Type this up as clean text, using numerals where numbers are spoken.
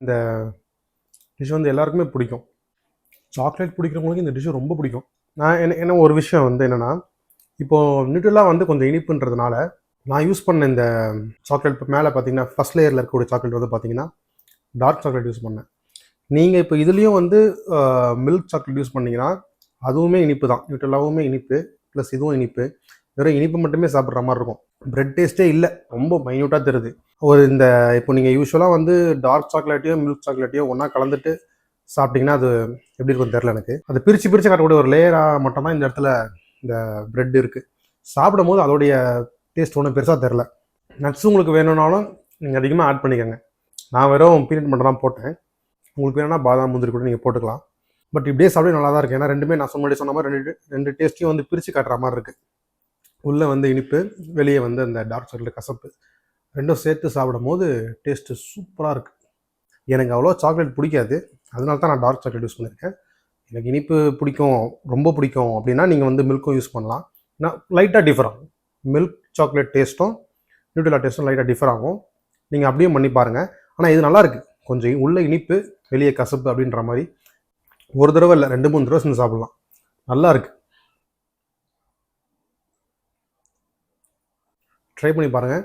இந்த டிஷ் வந்து எல்லாருக்குமே பிடிக்கும். சாக்லேட் பிடிக்கிறவங்களுக்கு இந்த டிஷ்ஷு ரொம்ப பிடிக்கும். நான் என்ன ஒரு விஷயம் வந்து என்னென்னா, இப்போது நியூட்ரெலா வந்து கொஞ்சம் இனிப்புன்றதுனால நான் யூஸ் பண்ண இந்த சாக்லேட் மேலே பார்த்தீங்கன்னா ஃபஸ்ட் லேயரில் இருக்கக்கூடிய சாக்லேட் வந்து பார்த்தீங்கன்னா டார்க் சாக்லேட் யூஸ் பண்ணேன். நீங்கள் இப்போ இதுலேயும் வந்து மில்க் சாக்லேட் யூஸ் பண்ணிங்கன்னா அதுவுமே இனிப்பு தான். நியூட்ரெலாவுமே இனிப்பு ப்ளஸ் இதுவும் இனிப்பு. வெறும் இனிப்பு மட்டுமே சாப்பிட்ற மாதிரி இருக்கும். பிரெட் டேஸ்ட்டே இல்லை, ரொம்ப மைன்யூட்டாக தருது. ஒரு இந்த இப்போ நீங்கள் யூஸ்வலாக வந்து டார்க் சாக்லேட்டையோ மில்க் சாக்லேட்டையோ ஒன்றா கலந்துட்டு சாப்பிட்டிங்கன்னா அது எப்படி இருக்குன்னு தெரில எனக்கு. அது பிரித்து காட்டக்கூடிய ஒரு லேயராக மட்டும்தான் இந்த இடத்துல இந்த பிரெட் இருக்குது. சாப்பிடும் போது அதோடைய டேஸ்ட் ஒன்றும் பெருசாக தெரில. நட்ஸ் உங்களுக்கு வேணும்னாலும் நீங்கள் அதிகமாக ஆட் பண்ணிக்கோங்க. நான் வெறும் பீனட் மட்டும் தான் போட்டேன். உங்களுக்கு வேணும்னா பாதாம் முந்திரி கூட நீங்கள் போட்டுக்கலாம். பட் இப்படியே சாப்பிட நல்லா தான் இருக்குது. ஏன்னா ரெண்டுமே நான் சொன்ன மாதிரி ரெண்டு டேஸ்ட்டையும் வந்து பிரித்து காட்டுற மாதிரி இருக்குது. உள்ளே வந்து இனிப்பு, வெளியே வந்து அந்த டார்க் சாக்லேட் கசப்பு, ரெண்டும் சேர்த்து சாப்பிடும் போது டேஸ்ட்டு சூப்பராக இருக்குது. எனக்கு அவ்வளோ சாக்லேட் பிடிக்காது, அதனால தான் நான் டார்க் சாக்லேட் யூஸ் பண்ணியிருக்கேன். எனக்கு இனிப்பு பிடிக்கும், ரொம்ப பிடிக்கும் அப்படின்னா நீங்கள் வந்து மில்க்கும் யூஸ் பண்ணலாம். ஏன்னா லைட்டாக டிஃபர் ஆகும். மில்க் சாக்லேட் டேஸ்ட்டும் நியூட்ரெலா டேஸ்ட்டும் லைட்டாக டிஃபர் ஆகும். நீங்கள் அப்படியே பண்ணி பாருங்கள். ஆனால் இது நல்லாயிருக்கு. கொஞ்சம் உள்ள இனிப்பு, வெளியே கசப்பு அப்படின்ற மாதிரி. ஒரு தடவை இல்லை, 2-3 தடவை செஞ்சு சாப்பிட்லாம். நல்லா இருக்குது. ட்ரை பண்ணி பாருங்கள்.